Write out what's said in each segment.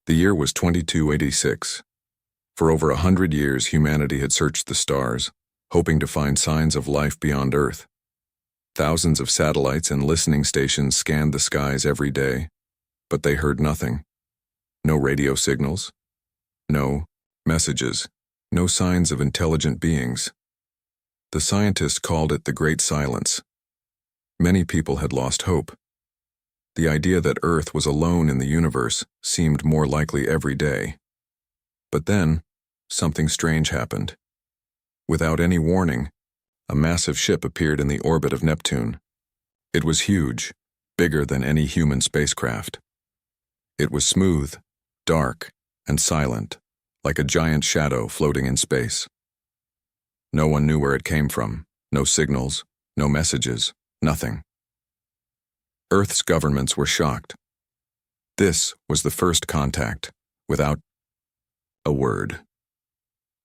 The year was 2286. For over 100 years, humanity had searched the stars, hoping to find signs of life beyond Earth. Thousands of satellites and listening stations scanned the skies every day, but they heard nothing. No radio signals, no messages, no signs of intelligent beings. The scientists called it the Great Silence. Many people had lost hope. The idea that Earth was alone in the universe seemed more likely every day. But then, something strange happened. Without any warning, a massive ship appeared in the orbit of Neptune. It was huge, bigger than any human spacecraft. It was smooth, dark, and silent, like a giant shadow floating in space. No one knew where it came from, no signals, no messages, nothing. Earth's governments were shocked. This was the first contact, without a word.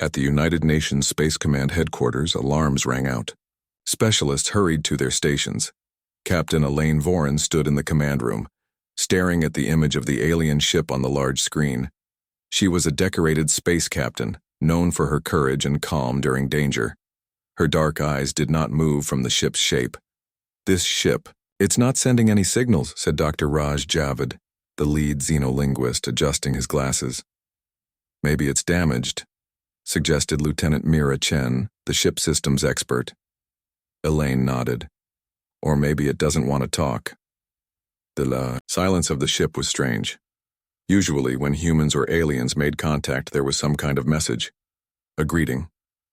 At the United Nations Space Command headquarters, alarms rang out. Specialists hurried to their stations. Captain Elaine Voren stood in the command room, staring at the image of the alien ship on the large screen. She was a decorated space captain, known for her courage and calm during danger. Her dark eyes did not move from the ship's shape. This ship, it's not sending any signals, said Dr. Raj Javed, the lead xenolinguist, adjusting his glasses. Maybe it's damaged, suggested Lieutenant Mira Chen, the ship systems expert. Elaine nodded. Or maybe it doesn't want to talk. The silence of the ship was strange. Usually, when humans or aliens made contact, there was some kind of message. A greeting,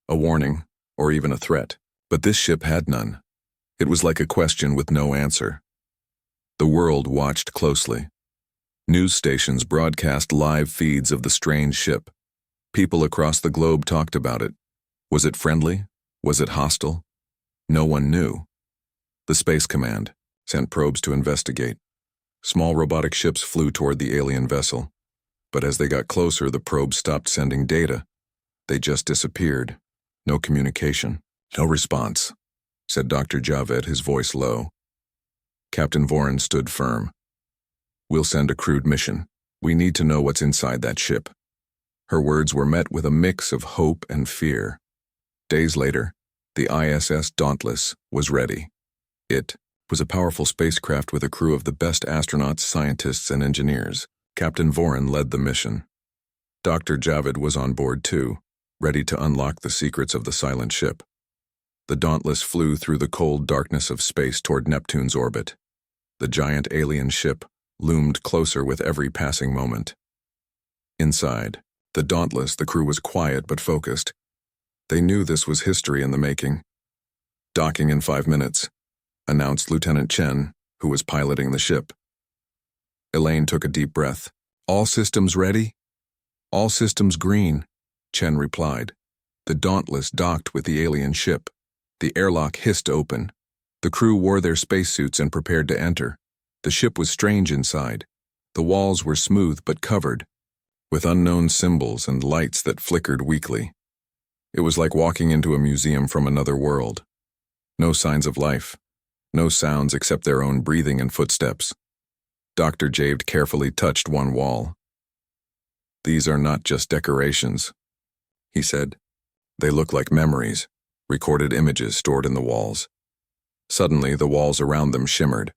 a warning, or even a threat. But this ship had none. It was like a question with no answer. The world watched closely. News stations broadcast live feeds of the strange ship. People across the globe talked about it. Was it friendly? Was it hostile? No one knew. The Space Command sent probes to investigate. Small robotic ships flew toward the alien vessel. But as they got closer, the probes stopped sending data. They just disappeared. No communication. No response, said Dr. Javed, his voice low. Captain Voren stood firm. We'll send a crewed mission. We need to know what's inside that ship. Her words were met with a mix of hope and fear. Days later, the ISS Dauntless was ready. It was a powerful spacecraft with a crew of the best astronauts, scientists, and engineers. Captain Voren led the mission. Dr. Javed was on board too, ready to unlock the secrets of the silent ship. The Dauntless flew through the cold darkness of space toward Neptune's orbit. The giant alien ship loomed closer with every passing moment. Inside the Dauntless, the crew was quiet but focused. They knew this was history in the making. Docking in 5 minutes, announced Lieutenant Chen, who was piloting the ship. Elaine took a deep breath. All systems ready? All systems green, Chen replied. The Dauntless docked with the alien ship. The airlock hissed open. The crew wore their spacesuits and prepared to enter. The ship was strange inside. The walls were smooth but covered, with unknown symbols and lights that flickered weakly. It was like walking into a museum from another world. No signs of life. No sounds except their own breathing and footsteps. Dr. Javed carefully touched one wall. These are not just decorations, he said. They look like memories, recorded images stored in the walls. Suddenly, the walls around them shimmered.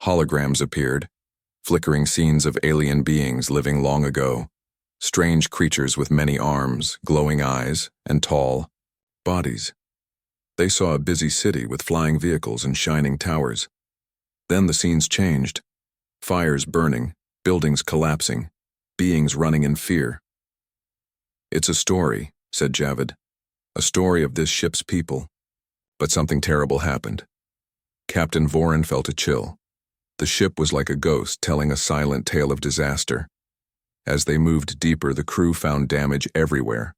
Holograms appeared, flickering scenes of alien beings living long ago. Strange creatures with many arms, glowing eyes, and tall bodies. They saw a busy city with flying vehicles and shining towers. Then the scenes changed. Fires burning, buildings collapsing, beings running in fear. It's a story, said Javed. A story of this ship's people. But something terrible happened. Captain Voren felt a chill. The ship was like a ghost telling a silent tale of disaster. As they moved deeper, the crew found damage everywhere.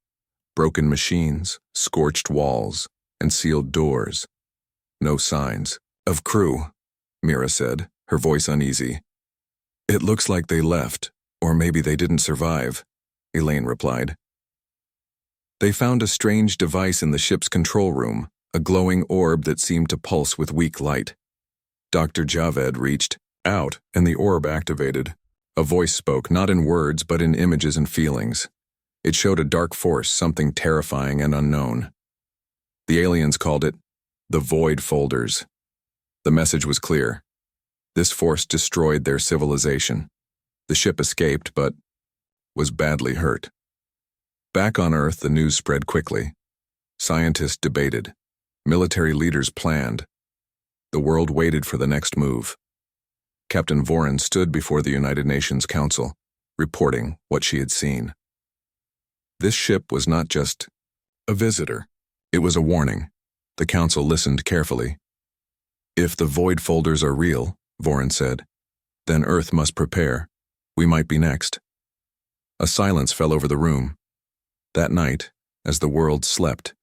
Broken machines, scorched walls, and sealed doors. No signs of crew, Mira said, her voice uneasy. It looks like they left, or maybe they didn't survive, Elaine replied. They found a strange device in the ship's control room, a glowing orb that seemed to pulse with weak light. Dr. Javed reached out, and the orb activated. A voice spoke, not in words but in images and feelings. It showed a dark force, something terrifying and unknown. The aliens called it the Void Folders. The message was clear. This force destroyed their civilization. The ship escaped, but was badly hurt. Back on Earth, the news spread quickly. Scientists debated. Military leaders planned. The world waited for the next move. Captain Voren stood before the United Nations Council, reporting what she had seen. This ship was not just a visitor. It was a warning. The Council listened carefully. If the Void Folders are real, Voren said, then Earth must prepare. We might be next. A silence fell over the room. That night, as the world slept,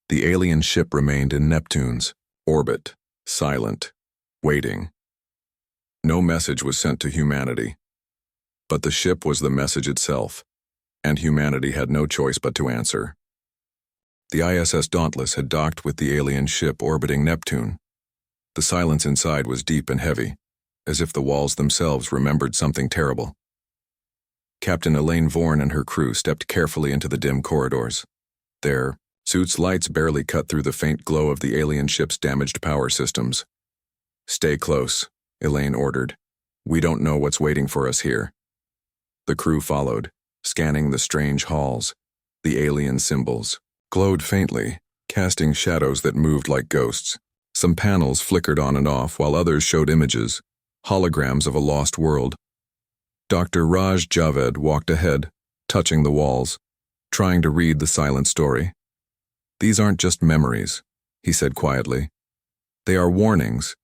the alien ship remained in Neptune's orbit, silent, waiting. No message was sent to humanity. But the ship was the message itself, and humanity had no choice but to answer. The ISS Dauntless had docked with the alien ship orbiting Neptune. The silence inside was deep and heavy, as if the walls themselves remembered something terrible. Captain Elaine Voren and her crew stepped carefully into the dim corridors. Their suits' lights barely cut through the faint glow of the alien ship's damaged power systems. "Stay close," Elaine ordered. "We don't know what's waiting for us here." The crew followed, scanning the strange halls. The alien symbols glowed faintly, casting shadows that moved like ghosts. Some panels flickered on and off, while others showed images, holograms of a lost world. Dr. Raj Javed walked ahead, touching the walls, trying to read the silent story. "These aren't just memories," he said quietly. "They are warnings,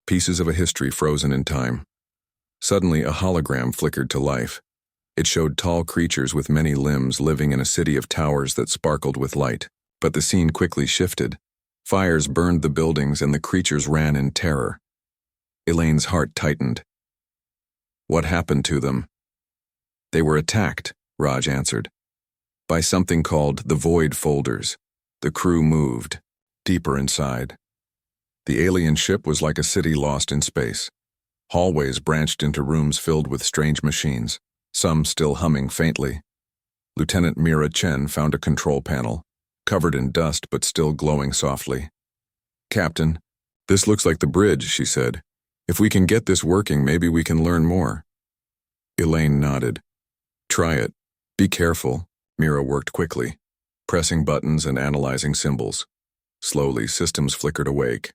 pieces of a history frozen in time." Suddenly, a hologram flickered to life. It showed tall creatures with many limbs living in a city of towers that sparkled with light. But the scene quickly shifted. Fires burned the buildings and the creatures ran in terror. Elaine's heart tightened. "What happened to them?" "They were attacked," Raj answered, "by something called the Void Folders." The crew moved, deeper inside. The alien ship was like a city lost in space. Hallways branched into rooms filled with strange machines, some still humming faintly. Lieutenant Mira Chen found a control panel, covered in dust but still glowing softly. "Captain, this looks like the bridge," she said. "If we can get this working, maybe we can learn more." Elaine nodded. "Try it. Be careful." Mira worked quickly, pressing buttons and analyzing symbols. Slowly, systems flickered awake.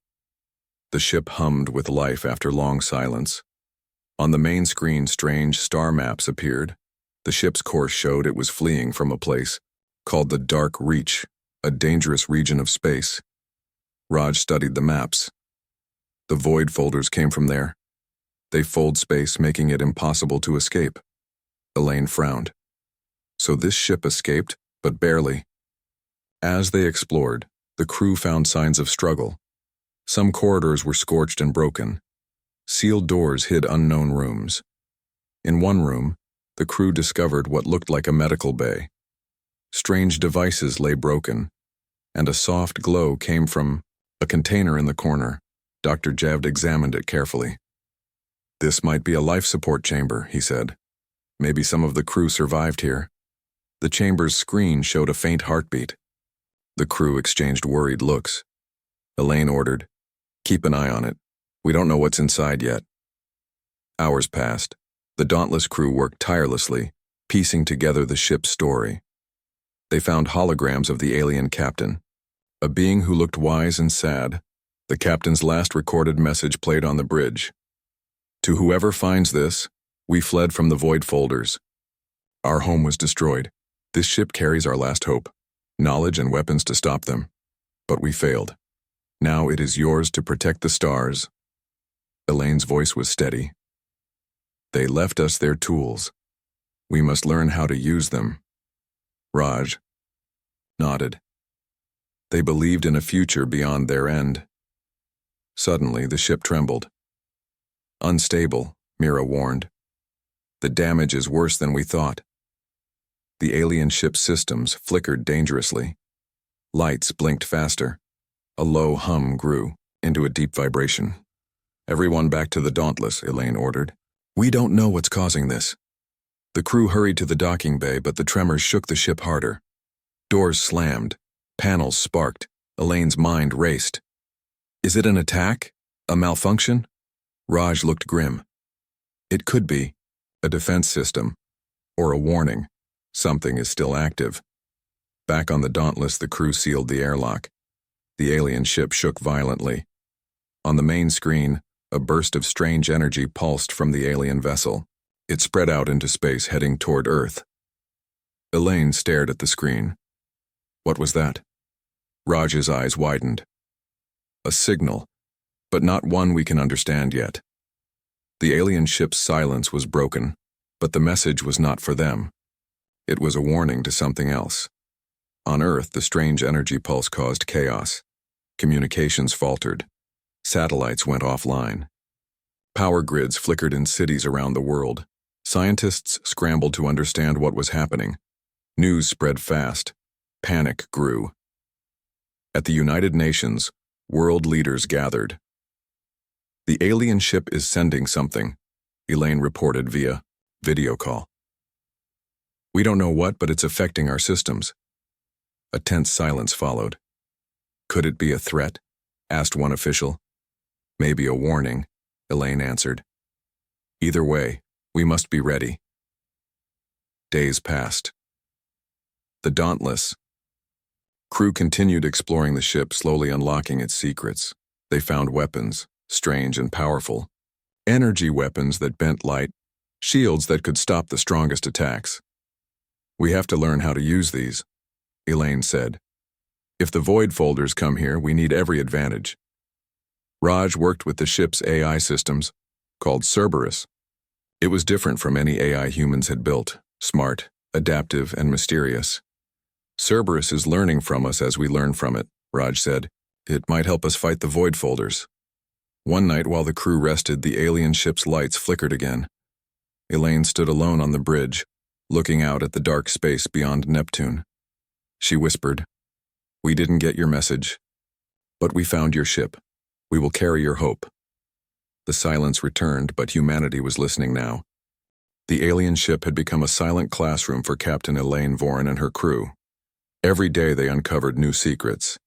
The ship hummed with life after long silence. On the main screen, strange star maps appeared. The ship's course showed it was fleeing from a place called the Dark Reach, a dangerous region of space. Raj studied the maps. The Void Folders came from there. They fold space, making it impossible to escape. Elaine frowned. So this ship escaped, but barely. As they explored, the crew found signs of struggle. Some corridors were scorched and broken. Sealed doors hid unknown rooms. In one room, the crew discovered what looked like a medical bay. Strange devices lay broken, and a soft glow came from a container in the corner. Dr. Javed examined it carefully. "This might be a life support chamber," he said. "Maybe some of the crew survived here." The chamber's screen showed a faint heartbeat. The crew exchanged worried looks. Elaine ordered, "Keep an eye on it. We don't know what's inside yet." Hours passed. The dauntless crew worked tirelessly, piecing together the ship's story. They found holograms of the alien captain, a being who looked wise and sad. The captain's last recorded message played on the bridge. "To whoever finds this, we fled from the Void Folders. Our home was destroyed. This ship carries our last hope, knowledge and weapons to stop them. But we failed. Now it is yours to protect the stars." Elaine's voice was steady. "They left us their tools. We must learn how to use them." Raj nodded. They believed in a future beyond their end. Suddenly, the ship trembled. "Unstable," Mira warned. "The damage is worse than we thought." The alien ship's systems flickered dangerously. Lights blinked faster. A low hum grew into a deep vibration. "Everyone back to the Dauntless," Elaine ordered. We don't know what's causing this. The crew hurried to the docking bay, but the tremors shook the ship harder. Doors slammed. Panels sparked. Elaine's mind raced. Is it an attack? A malfunction? Raj looked grim. It could be. A defense system. Or a warning. Something is still active. Back on the Dauntless, the crew sealed the airlock. The alien ship shook violently. On the main screen, a burst of strange energy pulsed from the alien vessel. It spread out into space, heading toward Earth. Elaine stared at the screen. What was that? Raj's eyes widened. A signal, but not one we can understand yet. The alien ship's silence was broken, but the message was not for them. It was a warning to something else. On Earth, the strange energy pulse caused chaos. Communications faltered. Satellites went offline. Power grids flickered in cities around the world. Scientists scrambled to understand what was happening. News spread fast. Panic grew. At the United Nations, world leaders gathered. The alien ship is sending something, Elaine reported via video call. We don't know what, but it's affecting our systems. A tense silence followed. Could it be a threat? Asked one official. Maybe a warning, Elaine answered. Either way, we must be ready. Days passed. The Dauntless. Crew continued exploring the ship, slowly unlocking its secrets. They found weapons, strange and powerful. Energy weapons that bent light, shields that could stop the strongest attacks. We have to learn how to use these, Elaine said. If the Void Folders come here, we need every advantage. Raj worked with the ship's AI systems, called Cerberus. It was different from any AI humans had built, smart, adaptive, and mysterious. Cerberus is learning from us as we learn from it, Raj said. It might help us fight the Void Folders. One night while the crew rested, the alien ship's lights flickered again. Elaine stood alone on the bridge, looking out at the dark space beyond Neptune. She whispered, "We didn't get your message, but we found your ship. We will carry your hope." The silence returned, but humanity was listening now. The alien ship had become a silent classroom for Captain Elaine Voren and her crew. Every day they uncovered new secrets,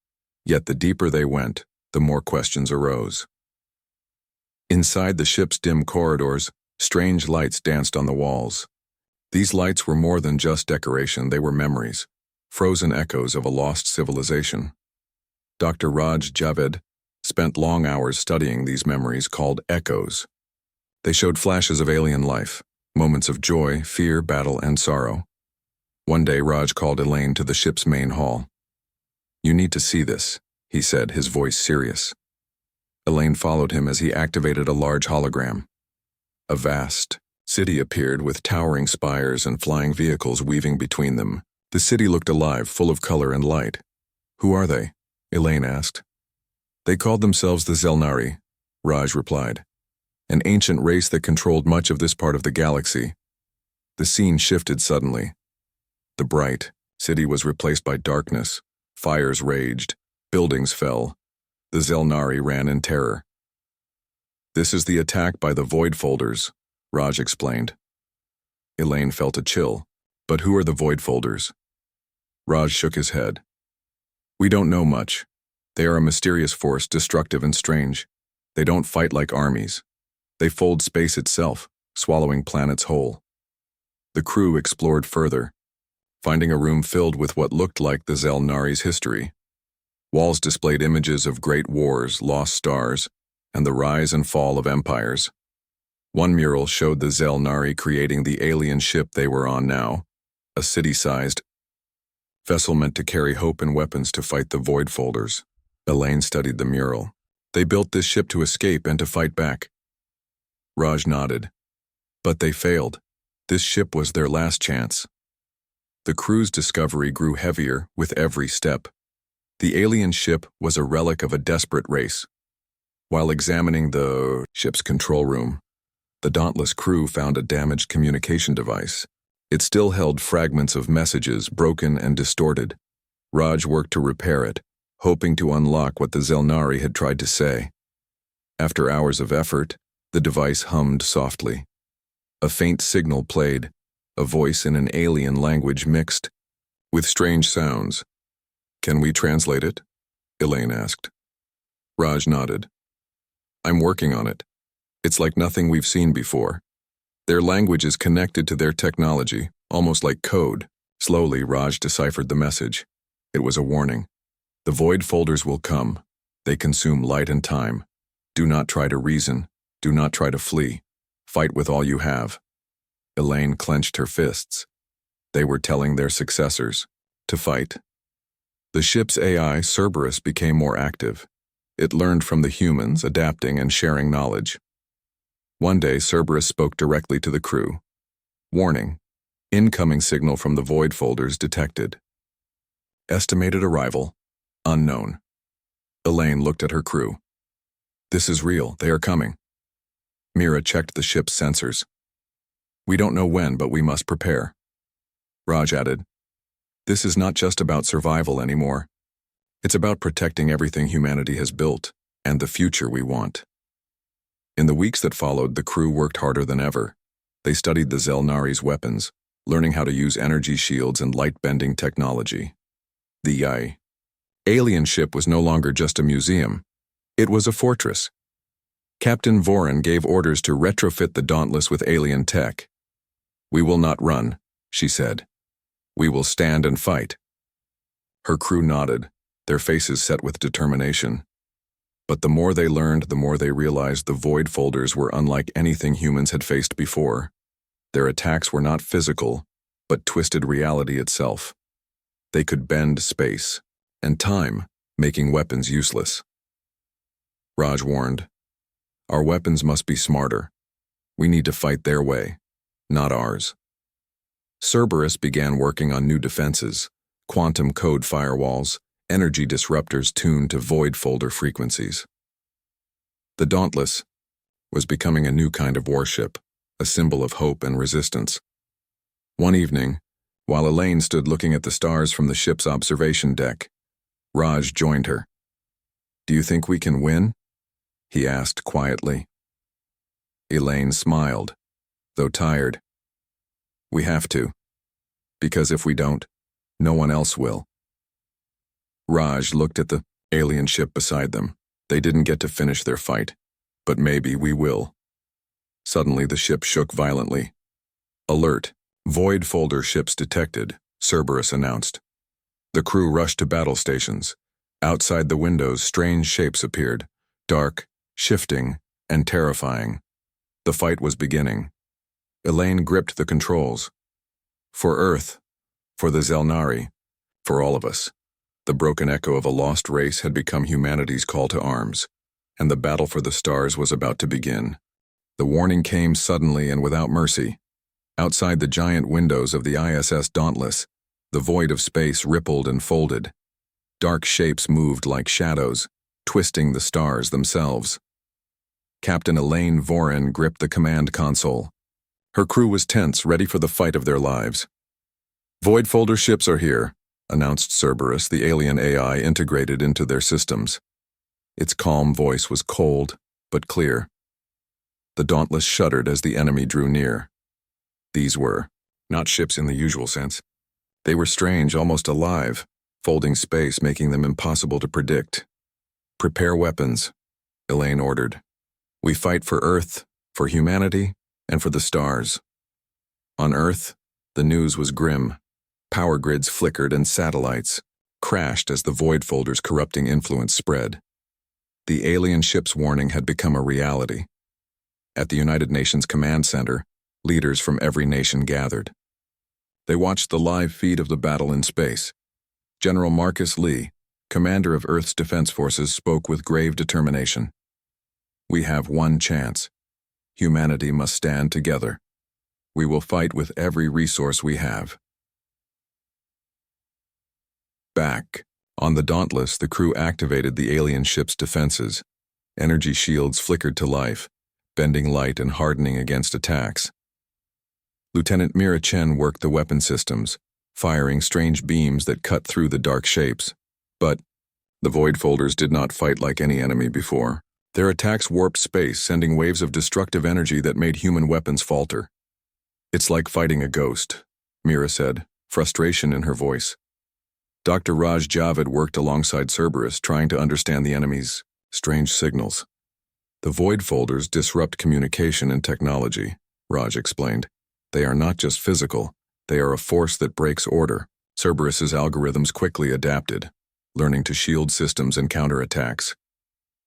yet the deeper they went, the more questions arose. Inside the ship's dim corridors, strange lights danced on the walls. These lights were more than just decoration, they were memories, frozen echoes of a lost civilization. Dr. Raj Javed spent long hours studying these memories called echoes. They showed flashes of alien life, moments of joy, fear, battle, and sorrow. One day Raj called Elaine to the ship's main hall. "You need to see this," he said, his voice serious. Elaine followed him as he activated a large hologram. A vast city appeared with towering spires and flying vehicles weaving between them. The city looked alive, full of color and light. "Who are they?" Elaine asked. "They called themselves the Zelnari," Raj replied. "An ancient race that controlled much of this part of the galaxy." The scene shifted suddenly. The bright city was replaced by darkness. Fires raged. Buildings fell. The Zelnari ran in terror. "This is the attack by the Void Folders," Raj explained. Elaine felt a chill. "But who are the Void Folders?" Raj shook his head. "We don't know much. They are a mysterious force, destructive and strange. They don't fight like armies. They fold space itself, swallowing planets whole." The crew explored further, finding a room filled with what looked like the Zelnari's history. Walls displayed images of great wars, lost stars, and the rise and fall of empires. One mural showed the Zelnari creating the alien ship they were on now, a city-sized vessel meant to carry hope and weapons to fight the Void Folders. Elaine studied the mural. They built this ship to escape and to fight back. Raj nodded. But they failed. This ship was their last chance. The crew's discovery grew heavier with every step. The alien ship was a relic of a desperate race. While examining the ship's control room, the Dauntless crew found a damaged communication device. It still held fragments of messages, broken and distorted. Raj worked to repair it, hoping to unlock what the Zelnari had tried to say. After hours of effort, the device hummed softly. A faint signal played, a voice in an alien language mixed with strange sounds. "Can we translate it?" Elaine asked. Raj nodded. "I'm working on it. It's like nothing we've seen before. Their language is connected to their technology, almost like code." Slowly, Raj deciphered the message. It was a warning. "The void folders will come. They consume light and time. Do not try to reason. Do not try to flee. Fight with all you have." Elaine clenched her fists. They were telling their successors to fight. The ship's AI, Cerberus, became more active. It learned from the humans, adapting and sharing knowledge. One day, Cerberus spoke directly to the crew. "Warning. Incoming signal from the void folders detected. Estimated arrival, unknown." Elaine looked at her crew. "This is real. They are coming." Mira checked the ship's sensors. "We don't know when, but we must prepare." Raj added, "This is not just about survival anymore. It's about protecting everything humanity has built and the future we want." In the weeks that followed, the crew worked harder than ever. They studied the Zelnari's weapons, learning how to use energy shields and light-bending technology. The alien ship was no longer just a museum. It was a fortress. Captain Voren gave orders to retrofit the Dauntless with alien tech. "We will not run," she said. "We will stand and fight." Her crew nodded, their faces set with determination. But the more they learned, the more they realized the void folders were unlike anything humans had faced before. Their attacks were not physical, but twisted reality itself. They could bend space and time, making weapons useless. Raj warned, "Our weapons must be smarter. We need to fight their way, not ours." Cerberus began working on new defenses, quantum code firewalls, energy disruptors tuned to void folder frequencies. The Dauntless was becoming a new kind of warship, a symbol of hope and resistance. One evening, while Elaine stood looking at the stars from the ship's observation deck, Raj joined her. "Do you think we can win?" he asked quietly. Elaine smiled, though tired. "We have to, because if we don't, no one else will." Raj looked at the alien ship beside them. They didn't get to finish their fight, but maybe we will. Suddenly the ship shook violently. "Alert! Void folder ships detected," Cerberus announced. The crew rushed to battle stations. Outside the windows, strange shapes appeared, dark, shifting, and terrifying. The fight was beginning. Elaine gripped the controls. For Earth, for the Zelnari, for all of us. The broken echo of a lost race had become humanity's call to arms, and the battle for the stars was about to begin. The warning came suddenly and without mercy. Outside the giant windows of the ISS Dauntless, the void of space rippled and folded. Dark shapes moved like shadows, twisting the stars themselves. Captain Elaine Voren gripped the command console. Her crew was tense, ready for the fight of their lives. "Void folder ships are here," announced Cerberus, the alien AI integrated into their systems. Its calm voice was cold, but clear. The Dauntless shuddered as the enemy drew near. These were not ships in the usual sense. They were strange, almost alive, folding space, making them impossible to predict. "Prepare weapons," Elaine ordered. "We fight for Earth, for humanity, and for the stars." On Earth, the news was grim. Power grids flickered and satellites crashed as the void folder's corrupting influence spread. The alien ship's warning had become a reality. At the United Nations Command Center, leaders from every nation gathered. They watched the live feed of the battle in space. General Marcus Lee, commander of Earth's defense forces, spoke with grave determination. "We have one chance. Humanity must stand together. We will fight with every resource we have." Back on the Dauntless, the crew activated the alien ship's defenses. Energy shields flickered to life, bending light and hardening against attacks. Lieutenant Mira Chen worked the weapon systems, firing strange beams that cut through the dark shapes. But the void folders did not fight like any enemy before. Their attacks warped space, sending waves of destructive energy that made human weapons falter. It's like fighting a ghost, Mira said, frustration in her voice. Dr. Raj Javed worked alongside Cerberus, trying to understand the enemy's strange signals. The void folders disrupt communication and technology, Raj explained. They are not just physical, they are a force that breaks order. Cerberus's algorithms quickly adapted, learning to shield systems and counterattacks.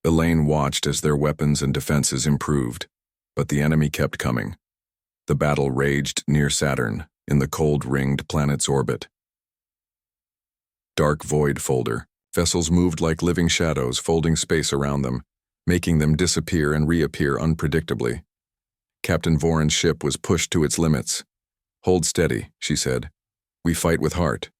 Elaine watched as their weapons and defenses improved, but the enemy kept coming. The battle raged near Saturn, in the cold-ringed planet's orbit. Dark void folder. Vessels moved like living shadows, folding space around them, making them disappear and reappear unpredictably. Captain Voron's ship was pushed to its limits. "Hold steady," she said. "We fight with heart."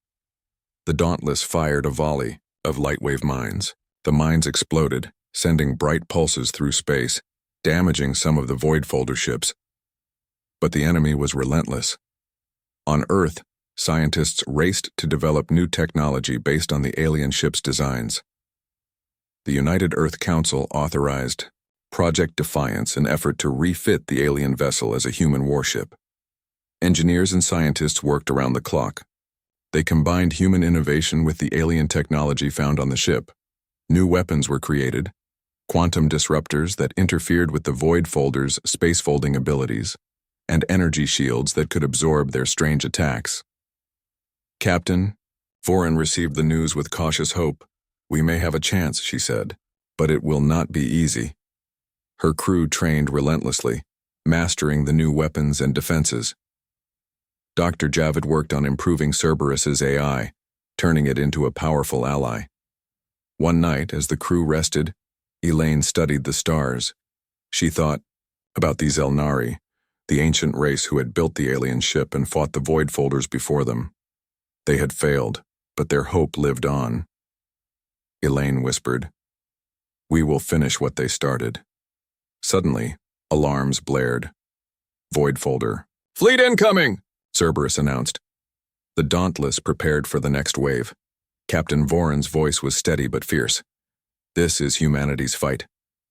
The Dauntless fired a volley of light-wave mines. The mines exploded, sending bright pulses through space, damaging some of the void folder ships. But the enemy was relentless. On Earth, scientists raced to develop new technology based on the alien ship's designs. The United Earth Council authorized Project Defiance, an effort to refit the alien vessel as a human warship. Engineers and scientists worked around the clock. They combined human innovation with the alien technology found on the ship. New weapons were created, quantum disruptors that interfered with the void folders' space-folding abilities, and energy shields that could absorb their strange attacks. "Captain," Voron received the news with cautious hope. "We may have a chance," she said, "but it will not be easy." Her crew trained relentlessly, mastering the new weapons and defenses. Dr. Javed worked on improving Cerberus's AI, turning it into a powerful ally. One night, as the crew rested, Elaine studied the stars. She thought about the Zelnari, the ancient race who had built the alien ship and fought the void folders before them. They had failed, but their hope lived on. Elaine whispered, "We will finish what they started." Suddenly, alarms blared. "Void folder. Fleet incoming!" Cerberus announced. The Dauntless prepared for the next wave. Captain Voron's voice was steady but fierce. "This is humanity's fight.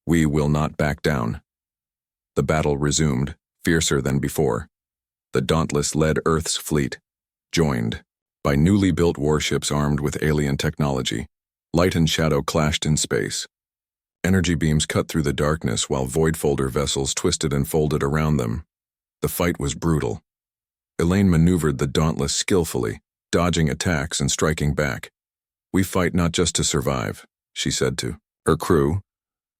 We will not back down." The battle resumed, fiercer than before. The Dauntless led Earth's fleet, joined by newly built warships armed with alien technology. Light and shadow clashed in space. Energy beams cut through the darkness while void folder vessels twisted and folded around them. The fight was brutal. Elaine maneuvered the Dauntless skillfully, dodging attacks and striking back. "We fight not just to survive," she said to her crew,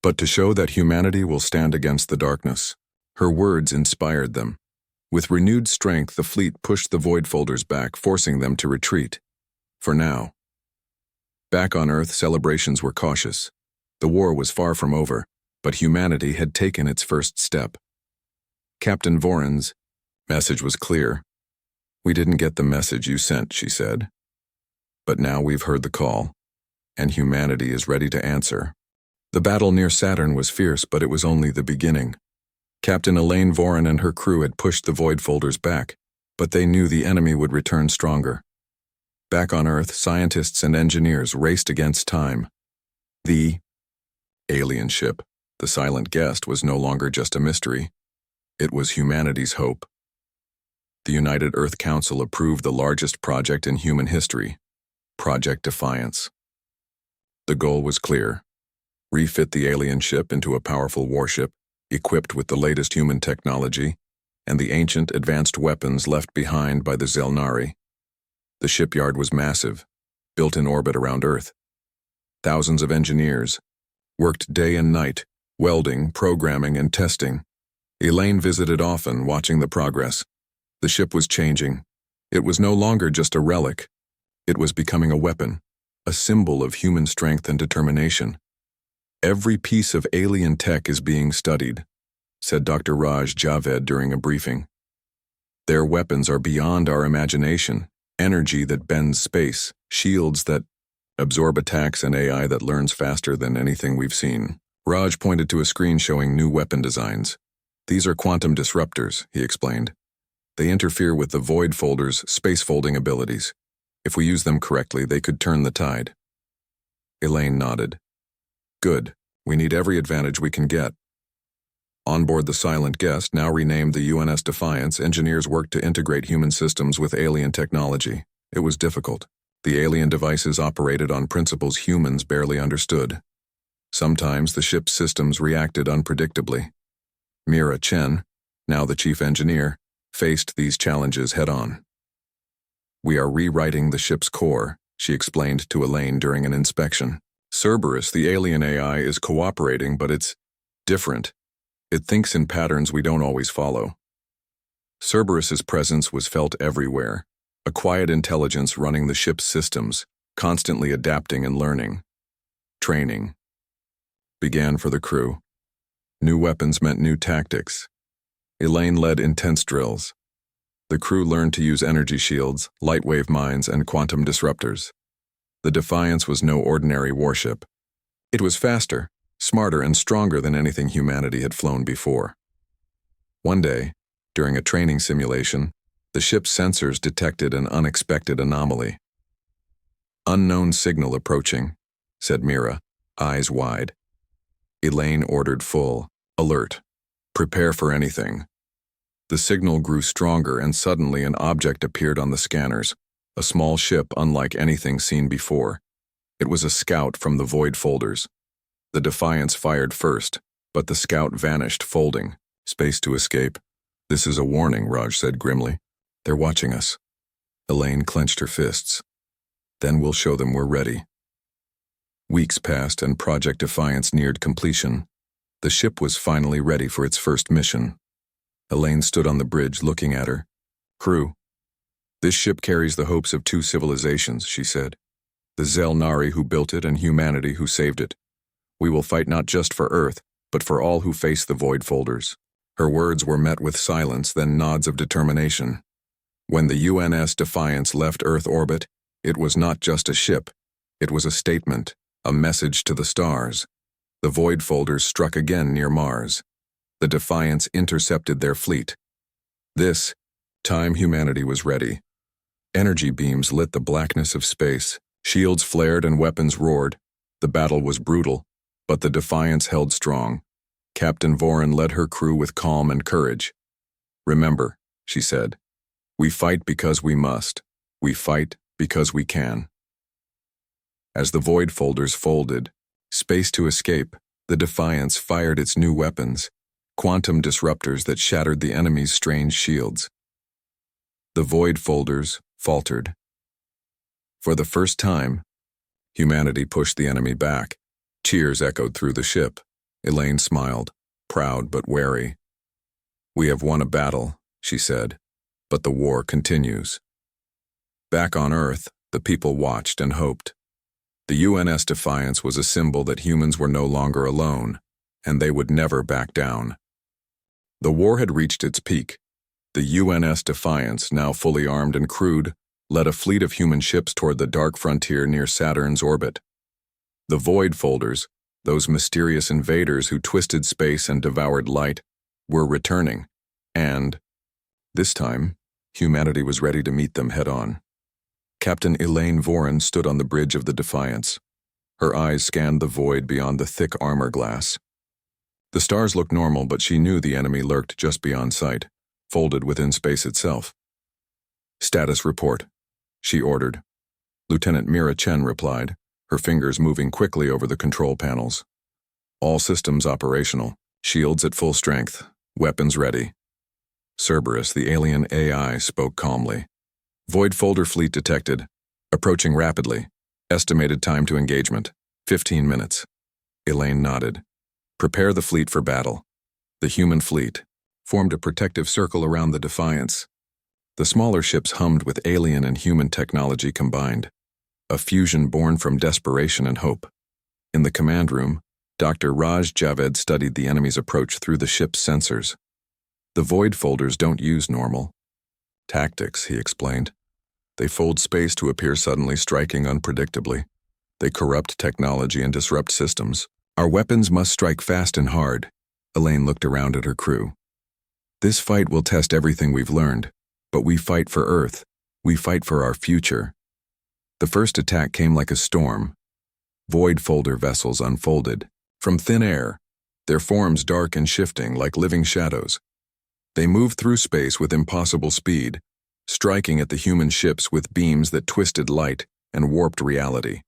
"but to show that humanity will stand against the darkness." Her words inspired them. With renewed strength, the fleet pushed the void folders back, forcing them to retreat. For now. Back on Earth, celebrations were cautious. The war was far from over, but humanity had taken its first step. Captain Voron's message was clear. "We didn't get the message you sent," she said. "But now we've heard the call, and humanity is ready to answer." The battle near Saturn was fierce, but it was only the beginning. Captain Elaine Voron and her crew had pushed the void folders back, but they knew the enemy would return stronger. Back on Earth, scientists and engineers raced against time. The alien ship, the silent guest, was no longer just a mystery. It was humanity's hope. The United Earth Council approved the largest project in human history, Project Defiance. The goal was clear: refit the alien ship into a powerful warship, equipped with the latest human technology and the ancient advanced weapons left behind by the Zelnari. The shipyard was massive, built in orbit around Earth. Thousands of engineers worked day and night, welding, programming, and testing. Elaine visited often, watching the progress. The ship was changing. It was no longer just a relic. It was becoming a weapon, a symbol of human strength and determination. "Every piece of alien tech is being studied," said Dr. Raj Javed during a briefing. "Their weapons are beyond our imagination, energy that bends space, shields that absorb attacks, and AI that learns faster than anything we've seen." Raj pointed to a screen showing new weapon designs. "These are quantum disruptors," he explained. "They interfere with the void folder's space-folding abilities. If we use them correctly, they could turn the tide." Elaine nodded. "Good. We need every advantage we can get." On board the Silent Guest, now renamed the UNS Defiance, engineers worked to integrate human systems with alien technology. It was difficult. The alien devices operated on principles humans barely understood. Sometimes the ship's systems reacted unpredictably. Mira Chen, now the chief engineer, faced these challenges head-on. "We are rewriting the ship's core," she explained to Elaine during an inspection. "Cerberus, the alien AI, is cooperating, but it's different. It thinks in patterns we don't always follow." Cerberus's presence was felt everywhere, a quiet intelligence running the ship's systems, constantly adapting and learning. Training began for the crew. New weapons meant new tactics. Elaine led intense drills. The crew learned to use energy shields, light-wave mines, and quantum disruptors. The Defiance was no ordinary warship. It was faster, smarter, and stronger than anything humanity had flown before. One day, during a training simulation, the ship's sensors detected an unexpected anomaly. "Unknown signal approaching," said Mira, eyes wide. Elaine ordered full alert. "Prepare for anything." The signal grew stronger, and suddenly an object appeared on the scanners, a small ship unlike anything seen before. It was a scout from the Void Folders. The Defiance fired first, but the scout vanished, folding. "Space to escape." "This is a warning," Raj said grimly. "They're watching us." Elaine clenched her fists. "Then we'll show them we're ready." Weeks passed and Project Defiance neared completion. The ship was finally ready for its first mission. Elaine stood on the bridge looking at her. "Crew, this ship carries the hopes of two civilizations," she said. "The Zelnari who built it and humanity who saved it. We will fight not just for Earth, but for all who face the Void Folders." Her words were met with silence, then nods of determination. When the UNS Defiance left Earth orbit, it was not just a ship. It was a statement, a message to the stars. The Void Folders struck again near Mars. The Defiance intercepted their fleet. This time humanity was ready. Energy beams lit the blackness of space. Shields flared and weapons roared. The battle was brutal, but the Defiance held strong. Captain Voren led her crew with calm and courage. "Remember," she said, "we fight because we must. We fight because we can." As the Void Folders folded, space to escape, the Defiance fired its new weapons, quantum disruptors that shattered the enemy's strange shields. The Void Folders faltered. For the first time, humanity pushed the enemy back. Cheers echoed through the ship. Elaine smiled, proud but wary. "We have won a battle," she said, "but the war continues." Back on Earth, the people watched and hoped. The UNS Defiance was a symbol that humans were no longer alone, and they would never back down. The war had reached its peak. The UNS Defiance, now fully armed and crewed, led a fleet of human ships toward the dark frontier near Saturn's orbit. The Void Folders, those mysterious invaders who twisted space and devoured light, were returning, and, this time, humanity was ready to meet them head-on. Captain Elaine Voren stood on the bridge of the Defiance. Her eyes scanned the void beyond the thick armor glass. The stars looked normal, but she knew the enemy lurked just beyond sight, folded within space itself. "Status report," she ordered. Lieutenant Mira Chen replied, her fingers moving quickly over the control panels. "All systems operational, shields at full strength, weapons ready." Cerberus, the alien AI, spoke calmly. "Void Folder fleet detected. Approaching rapidly. Estimated time to engagement, 15 minutes. Elaine nodded. "Prepare the fleet for battle." The human fleet formed a protective circle around the Defiance. The smaller ships hummed with alien and human technology combined, a fusion born from desperation and hope. In the command room, Dr. Raj Javed studied the enemy's approach through the ship's sensors. "The Void Folders don't use normal tactics," he explained. "They fold space to appear suddenly, striking unpredictably. They corrupt technology and disrupt systems. Our weapons must strike fast and hard." Elaine looked around at her crew. "This fight will test everything we've learned, but we fight for Earth. We fight for our future." The first attack came like a storm. Void Folder vessels unfolded. From thin air, their forms dark and shifting like living shadows. They moved through space with impossible speed, striking at the human ships with beams that twisted light and warped reality.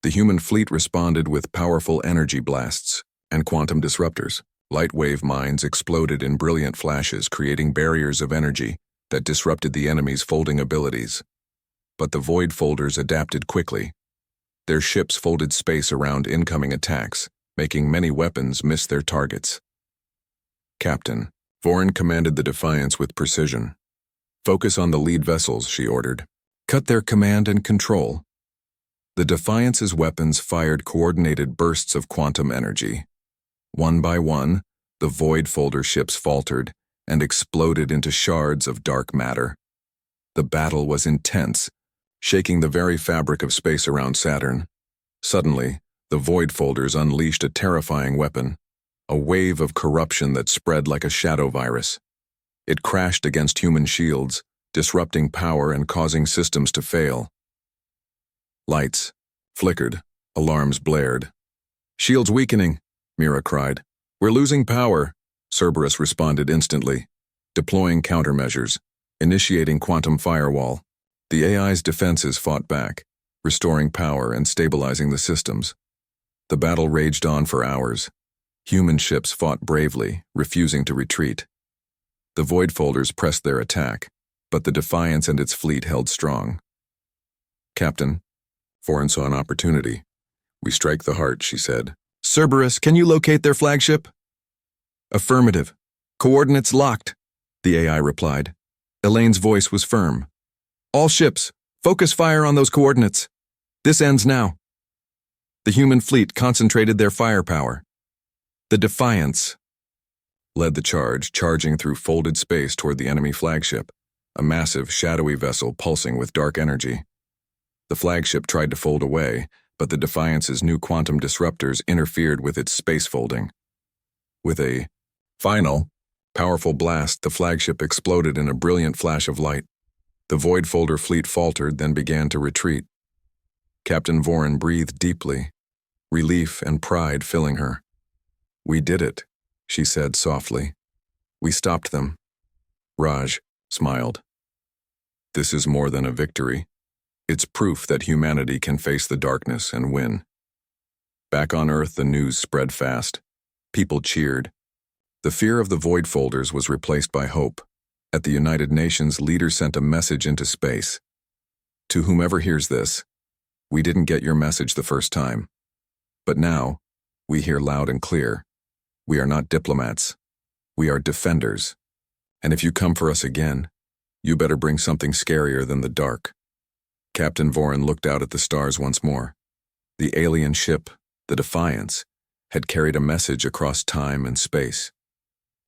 The human fleet responded with powerful energy blasts and quantum disruptors. Light wave mines exploded in brilliant flashes, creating barriers of energy that disrupted the enemy's folding abilities. But the void folders adapted quickly. Their ships folded space around incoming attacks, making many weapons miss their targets. Captain Vorin commanded the Defiance with precision. Focus on the lead vessels, she ordered. Cut their command and control. The Defiance's weapons fired coordinated bursts of quantum energy. One by one, the void folder ships faltered and exploded into shards of dark matter. The battle was intense, shaking the very fabric of space around Saturn. Suddenly, the void folders unleashed a terrifying weapon, a wave of corruption that spread like a shadow virus. It crashed against human shields, disrupting power and causing systems to fail. Lights flickered, alarms blared. Shields weakening, Mira cried. We're losing power, Cerberus responded instantly, deploying countermeasures, initiating quantum firewall. The AI's defenses fought back, restoring power and stabilizing the systems. The battle raged on for hours. Human ships fought bravely, refusing to retreat. The void folders pressed their attack, but the Defiance and its fleet held strong. Captain, Vorin saw an opportunity. We strike the heart, she said. Cerberus, can you locate their flagship? Affirmative. Coordinates locked, the AI replied. Elaine's voice was firm. All ships, focus fire on those coordinates. This ends now. The human fleet concentrated their firepower. The Defiance led the charge, charging through folded space toward the enemy flagship, a massive, shadowy vessel pulsing with dark energy. The flagship tried to fold away, but the Defiance's new quantum disruptors interfered with its space folding. With a final, powerful blast, the flagship exploded in a brilliant flash of light. The void folder fleet faltered, then began to retreat. Captain Vorin breathed deeply, relief and pride filling her. We did it, she said softly. We stopped them. Raj smiled. This is more than a victory. It's proof that humanity can face the darkness and win. Back on Earth, the news spread fast. People cheered. The fear of the void folders was replaced by hope. At the United Nations, leaders sent a message into space. To whomever hears this, we didn't get your message the first time. But now, we hear loud and clear. We are not diplomats. We are defenders. And if you come for us again, you better bring something scarier than the dark. Captain Vorin looked out at the stars once more. The alien ship, the Defiance, had carried a message across time and space.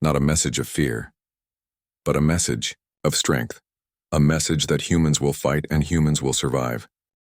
Not a message of fear, but a message of strength. A message that humans will fight and humans will survive.